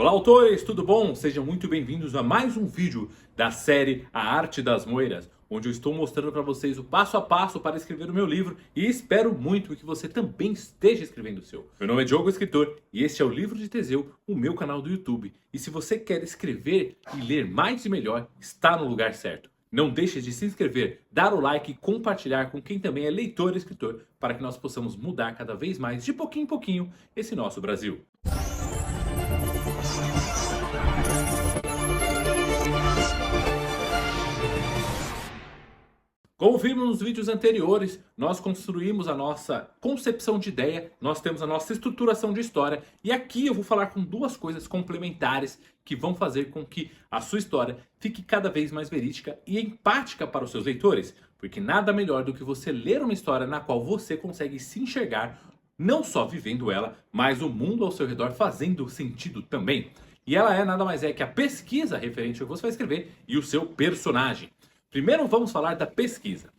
Olá, autores, tudo bom? Sejam muito bem-vindos a mais um vídeo da série A Arte das Moiras, onde eu estou mostrando para vocês o passo a passo para escrever o meu livro e espero muito que você também esteja escrevendo o seu. Meu nome é Diogo Escritor e este é o Livro de Teseu, o meu canal do YouTube. E se você quer escrever e ler mais e melhor, está no lugar certo. Não deixe de se inscrever, dar o like e compartilhar com quem também é leitor e escritor para que nós possamos mudar cada vez mais, de pouquinho em pouquinho, esse nosso Brasil. Como vimos nos vídeos anteriores, nós construímos a nossa concepção de ideia, nós temos a nossa estruturação de história e aqui eu vou falar com duas coisas complementares que vão fazer com que a sua história fique cada vez mais verídica e empática para os seus leitores, porque nada melhor do que você ler uma história na qual você consegue se enxergar, não só vivendo ela, mas o mundo ao seu redor fazendo sentido também. E ela nada mais é que a pesquisa referente ao que você vai escrever e o seu personagem. Primeiro vamos falar da pesquisa.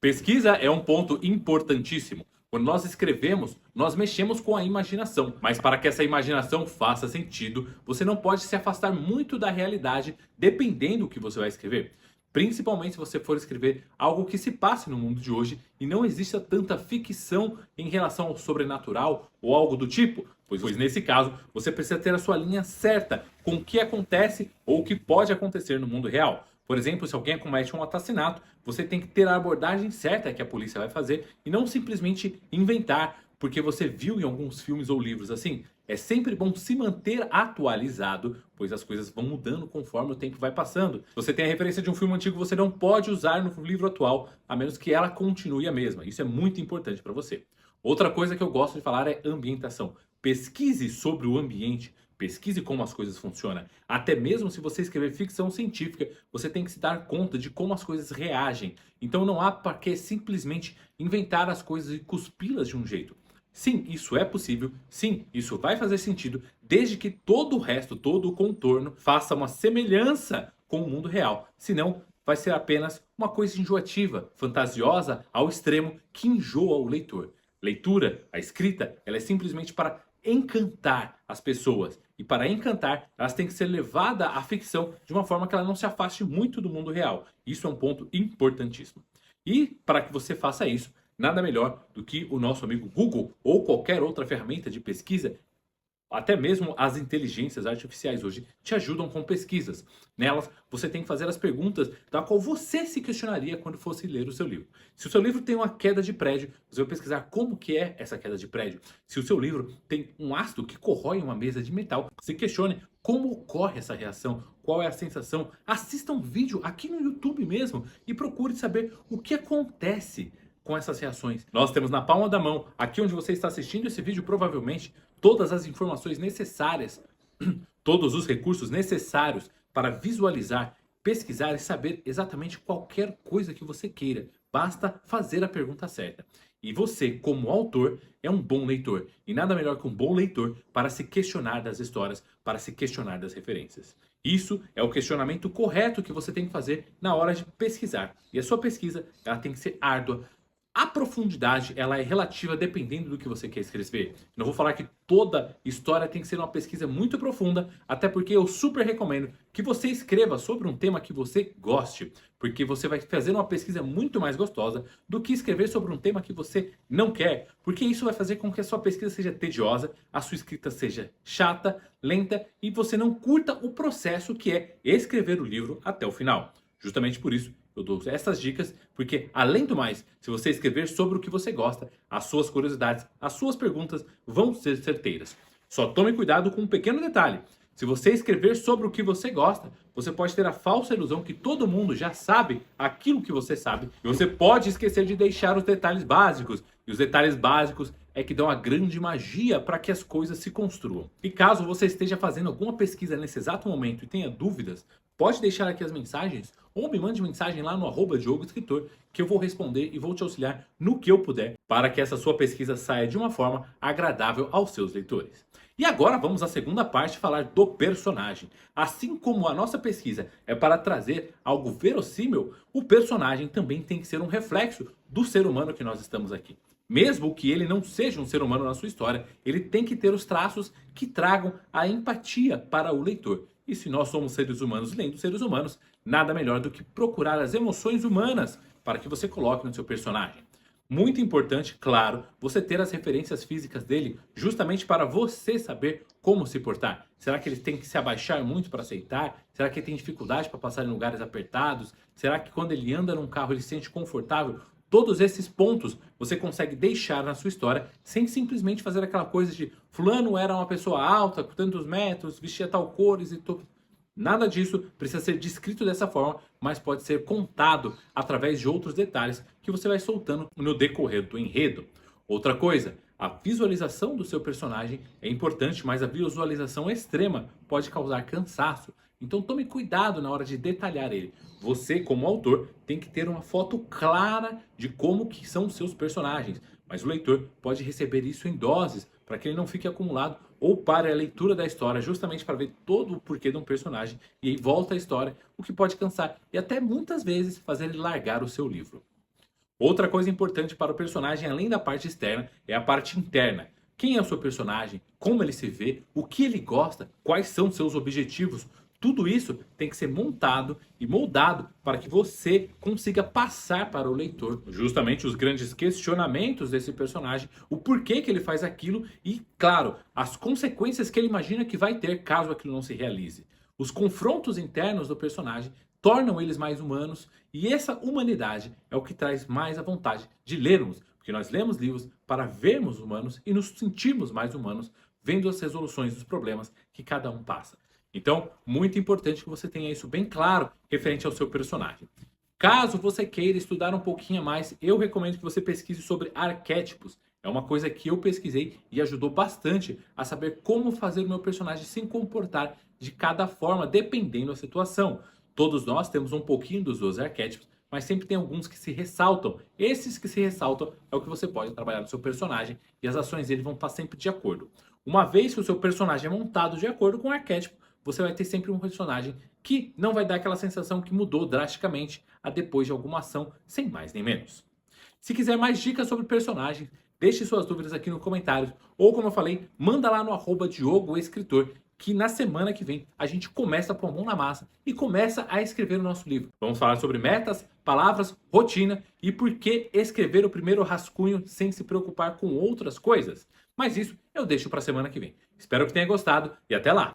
Pesquisa é um ponto importantíssimo. Quando nós escrevemos, nós mexemos com a imaginação. Mas para que essa imaginação faça sentido, você não pode se afastar muito da realidade dependendo do que você vai escrever. Principalmente se você for escrever algo que se passe no mundo de hoje e não exista tanta ficção em relação ao sobrenatural ou algo do tipo. Pois nesse caso, você precisa ter a sua linha certa com o que acontece ou o que pode acontecer no mundo real. Por exemplo, se alguém comete um assassinato, você tem que ter a abordagem certa que a polícia vai fazer e não simplesmente inventar porque você viu em alguns filmes ou livros assim. É sempre bom se manter atualizado, pois as coisas vão mudando conforme o tempo vai passando. Se você tem a referência de um filme antigo, você não pode usar no livro atual, a menos que ela continue a mesma. Isso é muito importante para você. Outra coisa que eu gosto de falar é ambientação. Pesquise sobre o ambiente. Pesquise como as coisas funcionam. Até mesmo se você escrever ficção científica, você tem que se dar conta de como as coisas reagem. Então não há para que simplesmente inventar as coisas e cuspi-las de um jeito. Sim, isso é possível. Sim, isso vai fazer sentido, desde que todo o resto, todo o contorno, faça uma semelhança com o mundo real. Senão, vai ser apenas uma coisa enjoativa, fantasiosa ao extremo, que enjoa o leitor. Leitura, a escrita, ela é simplesmente para encantar as pessoas. E para encantar, elas têm que ser levadas à ficção de uma forma que ela não se afaste muito do mundo real. Isso é um ponto importantíssimo. E para que você faça isso, nada melhor do que o nosso amigo Google ou qualquer outra ferramenta de pesquisa. Até mesmo as inteligências artificiais hoje te ajudam com pesquisas. Nelas, você tem que fazer as perguntas da qual você se questionaria quando fosse ler o seu livro. Se o seu livro tem uma queda de prédio, você vai pesquisar como que é essa queda de prédio. Se o seu livro tem um ácido que corrói uma mesa de metal, se questione como ocorre essa reação, qual é a sensação. Assista um vídeo aqui no YouTube mesmo e procure saber o que acontece com essas reações. Nós temos na palma da mão, aqui onde você está assistindo esse vídeo, provavelmente todas as informações necessárias, todos os recursos necessários para visualizar, pesquisar e saber exatamente qualquer coisa que você queira. Basta fazer a pergunta certa. E você, como autor, é um bom leitor. E nada melhor que um bom leitor para se questionar das histórias, para se questionar das referências. Isso é o questionamento correto que você tem que fazer na hora de pesquisar. E a sua pesquisa, ela tem que ser árdua. A profundidade, ela é relativa dependendo do que você quer escrever. Não vou falar que toda história tem que ser uma pesquisa muito profunda, até porque eu super recomendo que você escreva sobre um tema que você goste, porque você vai fazer uma pesquisa muito mais gostosa do que escrever sobre um tema que você não quer, porque isso vai fazer com que a sua pesquisa seja tediosa, a sua escrita seja chata, lenta e você não curta o processo que é escrever o livro até o final. Justamente por isso, eu dou essas dicas, porque além do mais, se você escrever sobre o que você gosta, as suas curiosidades, as suas perguntas vão ser certeiras. Só tome cuidado com um pequeno detalhe. Se você escrever sobre o que você gosta, você pode ter a falsa ilusão que todo mundo já sabe aquilo que você sabe. E você pode esquecer de deixar os detalhes básicos. E os detalhes básicos é que dão a grande magia para que as coisas se construam. E caso você esteja fazendo alguma pesquisa nesse exato momento e tenha dúvidas, pode deixar aqui as mensagens ou me mande mensagem lá no @DiogoEscritor que eu vou responder e vou te auxiliar no que eu puder para que essa sua pesquisa saia de uma forma agradável aos seus leitores. E agora vamos à segunda parte, falar do personagem. Assim como a nossa pesquisa é para trazer algo verossímil, o personagem também tem que ser um reflexo do ser humano que nós estamos aqui. Mesmo que ele não seja um ser humano na sua história, ele tem que ter os traços que tragam a empatia para o leitor. E se nós somos seres humanos lendo seres humanos, nada melhor do que procurar as emoções humanas para que você coloque no seu personagem. Muito importante, claro, você ter as referências físicas dele justamente para você saber como se portar. Será que ele tem que se abaixar muito para aceitar? Será que ele tem dificuldade para passar em lugares apertados? Será que quando ele anda num carro ele se sente confortável? Todos esses pontos você consegue deixar na sua história sem simplesmente fazer aquela coisa de fulano era uma pessoa alta, com tantos metros, vestia tal cores e tudo. Nada disso precisa ser descrito dessa forma, mas pode ser contado através de outros detalhes que você vai soltando no decorrer do enredo. Outra coisa, a visualização do seu personagem é importante, mas a visualização extrema pode causar cansaço. Então tome cuidado na hora de detalhar ele. Você, como autor, tem que ter uma foto clara de como que são os seus personagens. Mas o leitor pode receber isso em doses para que ele não fique acumulado ou pare a leitura da história justamente para ver todo o porquê de um personagem e aí volta a história, o que pode cansar e até muitas vezes fazer ele largar o seu livro. Outra coisa importante para o personagem, além da parte externa, é a parte interna. Quem é o seu personagem? Como ele se vê? O que ele gosta? Quais são seus objetivos? Tudo isso tem que ser montado e moldado para que você consiga passar para o leitor justamente os grandes questionamentos desse personagem, o porquê que ele faz aquilo e, claro, as consequências que ele imagina que vai ter caso aquilo não se realize. Os confrontos internos do personagem tornam eles mais humanos e essa humanidade é o que traz mais a vontade de lermos, porque nós lemos livros para vermos humanos e nos sentirmos mais humanos vendo as resoluções dos problemas que cada um passa. Então, muito importante que você tenha isso bem claro referente ao seu personagem. Caso você queira estudar um pouquinho mais, eu recomendo que você pesquise sobre arquétipos. É uma coisa que eu pesquisei e ajudou bastante a saber como fazer o meu personagem se comportar de cada forma, dependendo da situação. Todos nós temos um pouquinho dos 12 arquétipos, mas sempre tem alguns que se ressaltam. Esses que se ressaltam é o que você pode trabalhar no seu personagem e as ações dele vão estar sempre de acordo. Uma vez que o seu personagem é montado de acordo com o arquétipo, você vai ter sempre um personagem que não vai dar aquela sensação que mudou drasticamente a depois de alguma ação, sem mais nem menos. Se quiser mais dicas sobre personagens, deixe suas dúvidas aqui nos comentários, ou como eu falei, manda lá no @DiogoEscritor, que na semana que vem a gente começa a pôr a mão na massa e começa a escrever o nosso livro. Vamos falar sobre metas, palavras, rotina e por que escrever o primeiro rascunho sem se preocupar com outras coisas. Mas isso eu deixo para a semana que vem. Espero que tenha gostado e até lá!